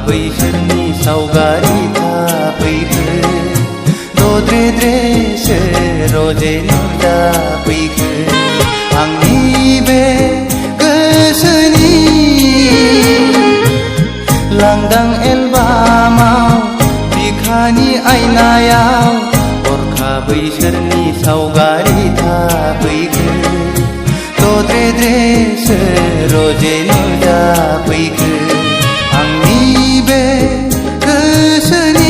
बैसोरनि सावगारि थाफैखो दद्रेद्रेसो रजे नुजाफैखो आंनि बे गोसोनि लांदां एलबामाव बिखानि आयनायाव हरखाबै सोरनि सावगारि थाफैखो दद्रेद्रेसो रजे नुजाफैखो आंनि बे गोसोनि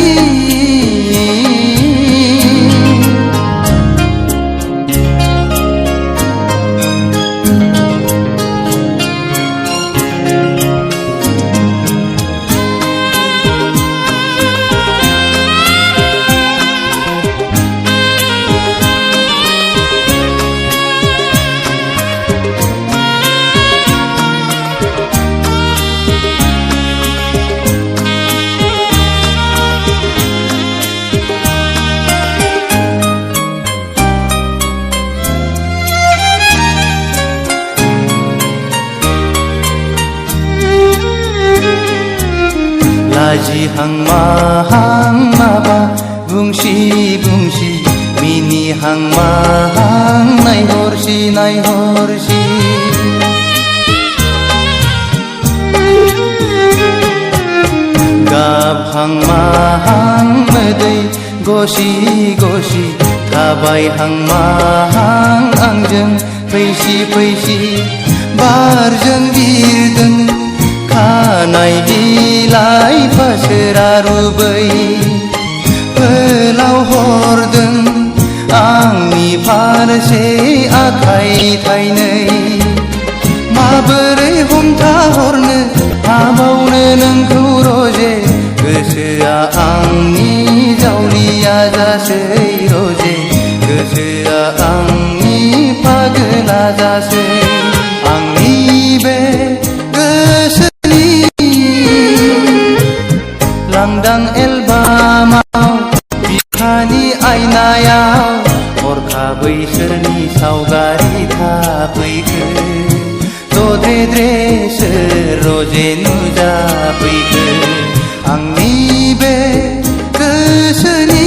लाजिहां माहां माबा बुंसि बुंसि मिनिहां माहां नायहरसि नायहरसि गाबहां माहां मोदै गसि गसि थाबायहां माहां आंजों फैसि फैसि बारजों बिरदों खानाय बिलाइ फासोरा रुबै फोलाव हरदों आंनि फारसे आखाइ थाइनै माबोरै हमथाहरनो हाबावनो नोंखौ रजे गोसोआ आंनि जावलिया जासै रजे गोसोआ आंनि पागला जासै आंनि बे लांदां एलबामाव बिखानि आयनायाव हरखाबै सोरनि सावगारि थाफैखो दद्रेद्रेसो रजे नुजाफैखो आंनि बे गोसोनि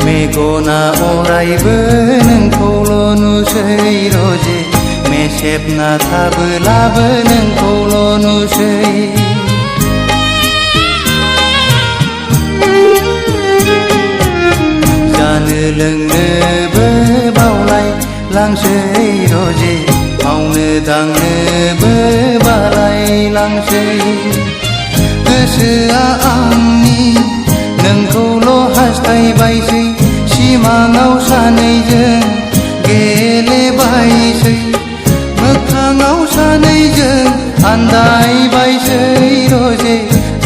मेगना अरायबो नोंखौल' नुसै रजे मेसेबना थाबोलाबो नोंखौल' नुसै जानो लोंनोबो बावलाय लांसै रजे मावनो दांनोबो बालाय लांसै गोसोआ आंनि नोंखौल' हास्थायबायसै सिमाङाव सानैजों गेलेबायसै मोखाङाव सानैजों आन्दायबायसै रजे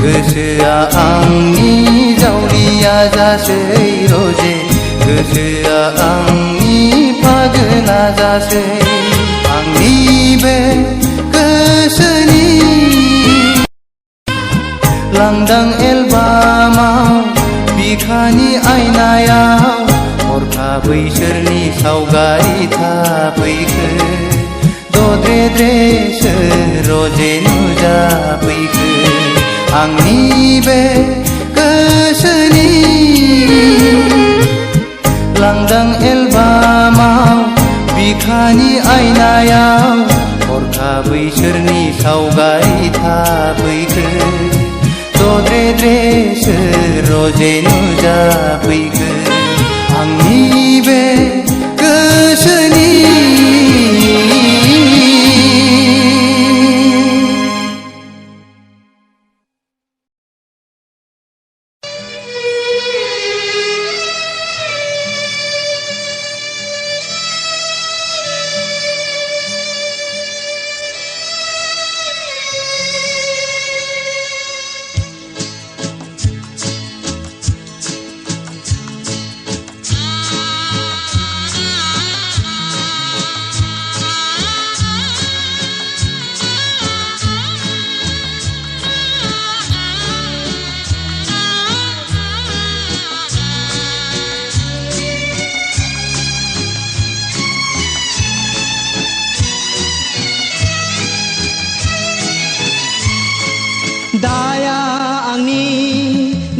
गोसोआ आंनि जावलिया जासै रजे गोसोआ आंनि पागला जासै आंनि बे गोसोनि लांदां एलबामाव बिखानि आयनायाव हरखाबै सोरनि सावगारि थाफैखो दद्रेद्रेसो रजे नुजाफैखो आंनि बे गोसोनि लांदां एलबामाव बिखानि आयनायाव हरखाबै सोरनि सावगारि थाफैखो दद्रेद्रेसो रजे नुजाफैखो आंनि बे गोसोनि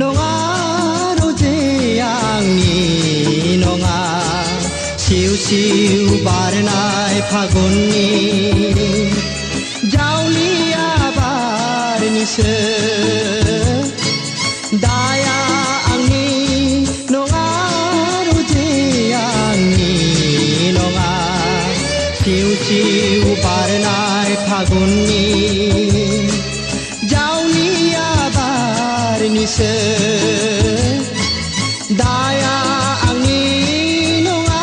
नङा रजे आंनि नङा सिउ सिउ बारनाय फागुननि जावलिया बारनिसो दाया आंनि नङा रजे आंनि नङा सिउ सिउ बारनाय फागुननि जावलिया बारनिसो दाया आंनि नङा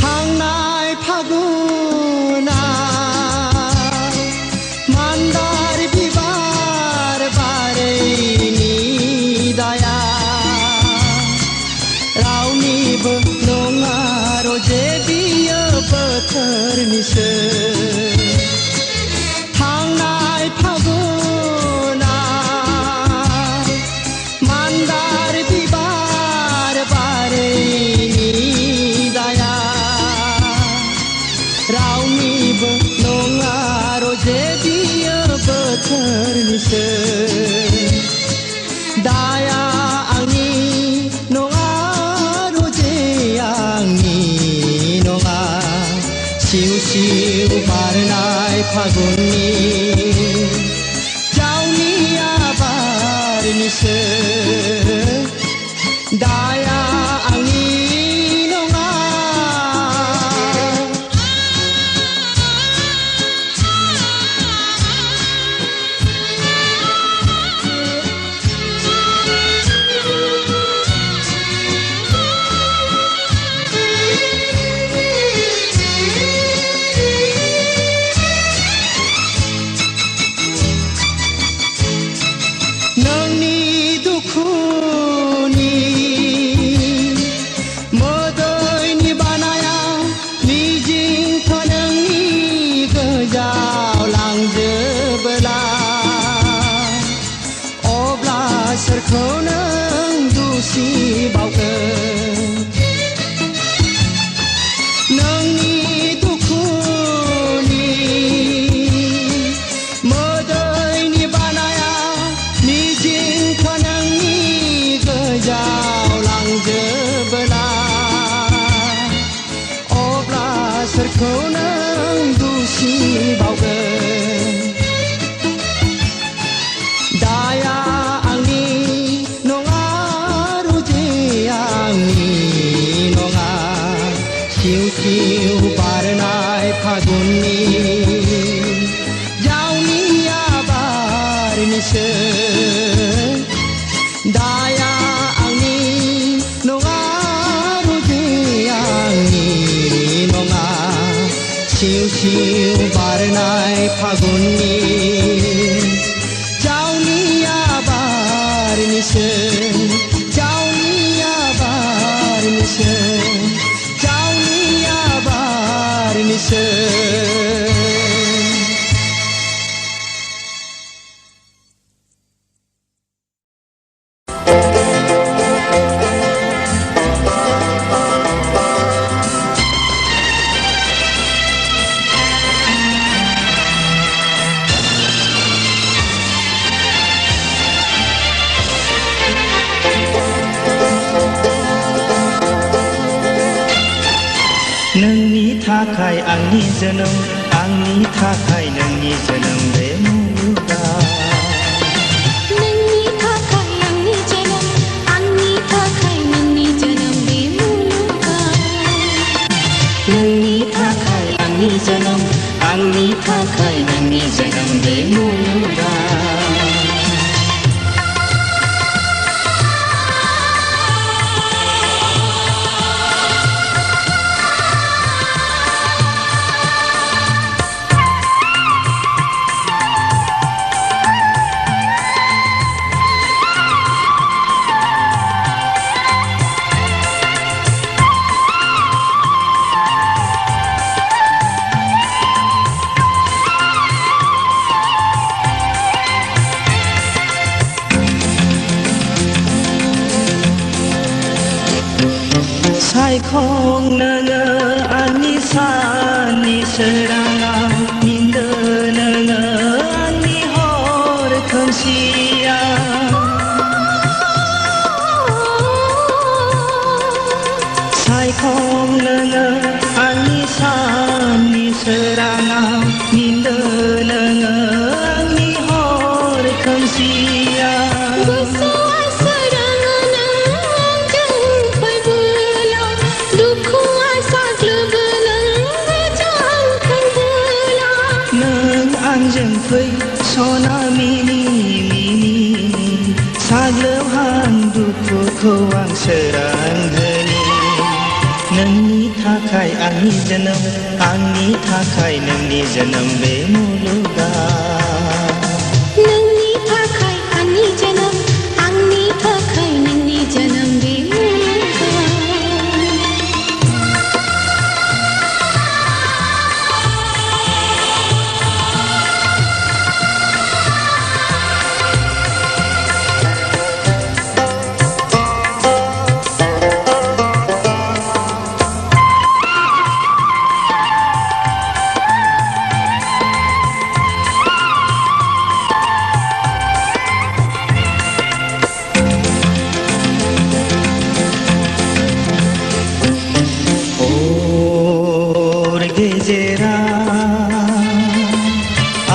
थांनाय फागुना मान्दार बिबार बारैनि दाया रावनिबो नङा रजे बियो बोथोरनिसो थांनाय फागुना मान्दार बिबार बारैनि दाया रावनिबो नङा रजे बियो बोथोरनिसो दाया आंनि नङा रजे आंनि नङा सिउ सिउ बारनाय फागुननि जावलिया बारनिसो दाया आंनि नङा नोंनि दुखुनि मोदैनि बानाया मिजिंथ' नोंनि गोजाव लांजोबोला अब्ला सोरखौ नों दुसिबावगोन नोंनि दुखुनि मोदैनि बानाया मिजिंथ' नोंनि गोजाव लांजोबोला अब्ला सोरखौ नों दुसिबावगोन दाया आंनि नङा रजे आंनि नङा सिउ सिउ बारनाय फागुननि जावलिया बारनिसो दाया आंनि नङा रजे आंनि नङा सिउ सिउ बारनाय फागुननि जावलिया बारनिसो जावलिया बारनिसो जावलिया बारनिसो नोंनि थाखाय आंनि जोनोम आंनि थाखाय नोंनि जोनोम बे मुलुगा नोंनि थाखाय आंनि जोनोम आंनि थाखाय नोंनि जोनोम बे मुलुगा नोंनि थाखाय आंनि जोनोम आंनि थाखाय नोंनि जोनोम बे मुलुगा सायखं नोङो आंनि साननि सोराङाव मिन्दो नोङो आंनि हर खोमसियाव सायखं नोङो आंनि साननि सोराङाव मिन्दो नोङो आंनि हर खोमसियाव गोसोआ सोराङानो आंजों फैबोला दुखुआ साग्लोबोला मोजां खोन्थोला नों आंजों फै सना मिनि मिनि साग्लोबहां दुखुखौ आं सोरां होनि नोंनि थाखाय आंनि जोनोम आंनि थाखाय नोंनि जोनोम बे मुलुगाव नोंनि थाखाय आंनि जोनोम आंनि थाखाय नोंनि जोनोम बे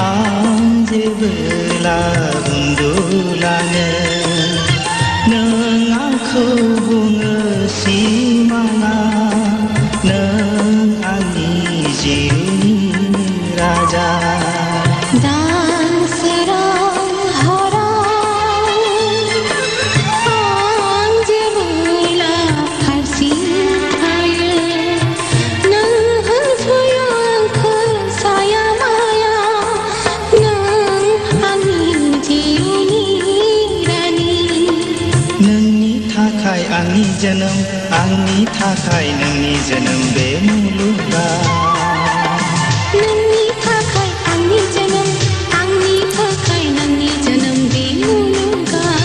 आं जेबोला उन्दुलाङो नों आंखौ बुङो सिमाङा नों आंनि जिउनि राजा दान सोरां हराव आं जेबोला हारसिं थायो नों होफैयो आंखौ साया माया नों आंनि जिउनि रानि नोंनि थाखाय आंनि जोनोम आंनि थाखाय नोंनि जोनोम बे मुलुगाव नोंनि थाखाय आंनि जोनोम आंनि थाखाय नोंनि जोनोम बे मुलुगाव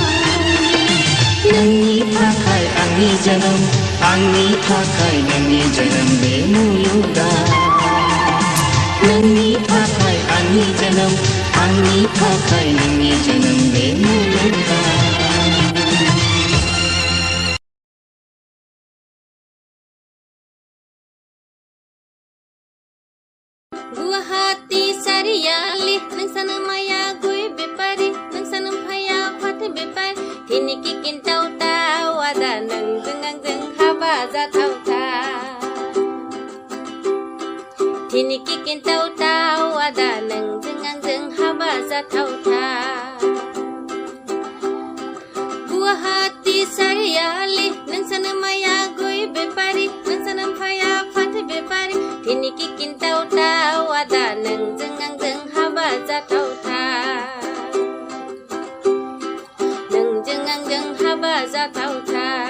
नोंनि थाखाय आंनि जोनोम आंनि थाखाय नोंनि जोनोम बे मुलुगाव नोंनि थाखाय आंनि जोनोम आंनि थाखाय नोंनि जोनोम बे मुलुगाव गुवाहाटी सारियालि नोंसानो माया गय बेपारि नोंसानो भाया फाथो बेपारि दिनैखि किन्टाव ताव आदा नोंजों आंजों हाबा जाथावथाव दिनैखि किन्टाव ताव आदा नोंजों आंजों हाबा जाथावथाव गुवाहाटी सारियालि नोंसानो माया गय बेपारि नोंसानो भाया फाथो बेपारि दिनैखि किन्टाव ताव आदा नोंजों आंजों हाबा जाथावथाव नोंजों आंजों हाबा जाथावथाव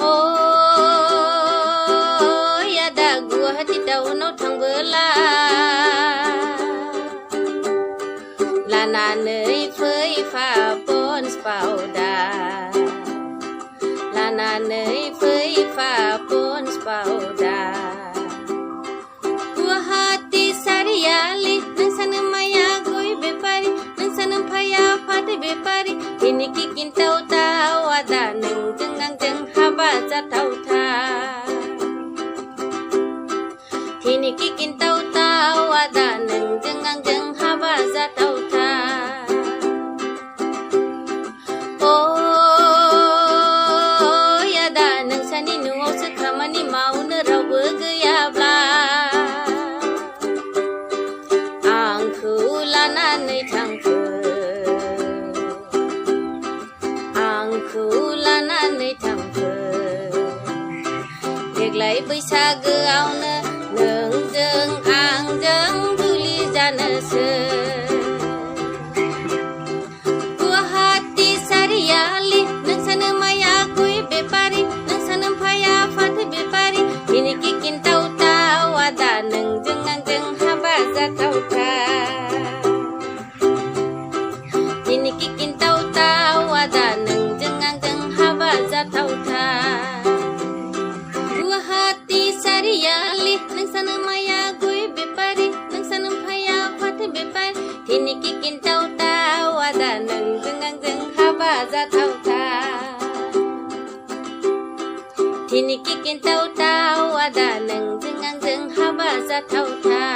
ओ आदा गुवाहाटी टाउनाव थांबोला लानानै फैफा पन्स पाउडार लानानै फैफा पन्स पाउडार गुवाहाटी सारियालि नोंसानो माया गय बेपारि नोंसानो भाया फाथो बेपारि दिनैखि किन्टाव ताव आदा नोंजों आंजों हाबा जाथावथाव दिनैखि किन्टाव ताव आदा नोंजों आंजों हाबा जाथावथाव ओ आदा नोंसानि न'आवसो खामानि मावनो रावबो गैयाब्ला आंखौ लानानै थांफै आंखौ लानानै थांफै देग्लाय बैसागोआवनो नोंजों आंजों जुलि जानोसै गुवाहाटी सारियालि नोंसानो माया गय बेपारि नोंसानो भाया फाथो बेपारि दिनैखि किन्टाव ताव आदा नोंजों आंजों हाबा जाथावथाव दिनैखि किन्टाव ताव आदा नोंजों आंजों हाबा जाथावथाव Kini kikin tahu-tahu ada neng jeng haba jataw-ta. Kini kikin tahu-tahu ada neng jeng haba jataw-ta.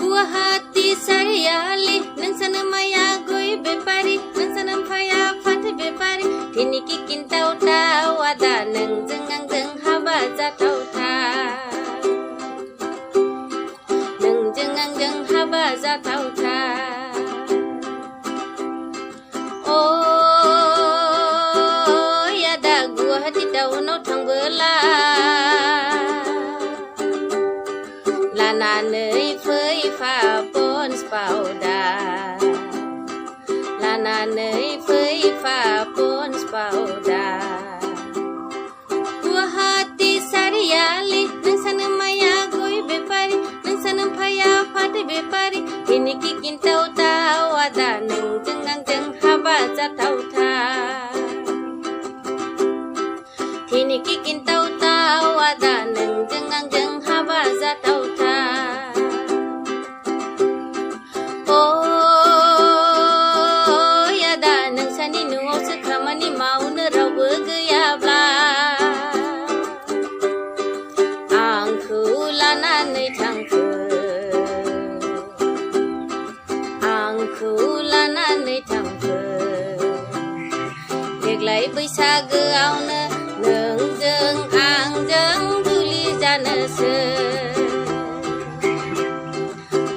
Buah hati sayali neng sana maya goy bepari neng sana paya fat bepari. Kini kikin tahu-tahu ada neng jeng haba jataw-ta. Neng haba jataw-ta. Oh ya da gua hati daw no thang bela. Lana nei phơi pha pon spauda. Lana nei phơi pha pon spauda. Gua hati sariali neng sana maya goy bepari neng sana paya fat bepari. Kini kikin tahu-tahu ada neng jeng haba jataw-ta. Kini kikin tahu-tahu ada neng jeng haba jataw-ta. Oh ya da neng sani nuaw sekamani mau neraubo geyabla. Angku lananai thangko. Angku lananai thangko. Deglai बैसागोआवनो नोंजों आंजों जुलि जानोसै.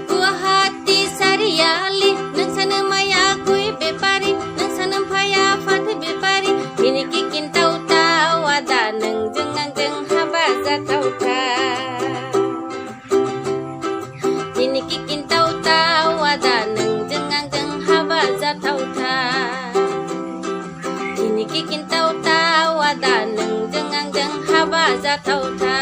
गुवाहाटी सारियालि नों सानो माया गय बेपारि नों सानो फाया फाथो बेपारि. Kini kikin tahu-tahu ada नोंजों आंजों हाबा जाथावथा. Kini kikin tahu-tahu ada नोंजों आंजों हाबा जाथावथा. Kini kikin tahu-tahu ada neng jeng haba jataw-ta.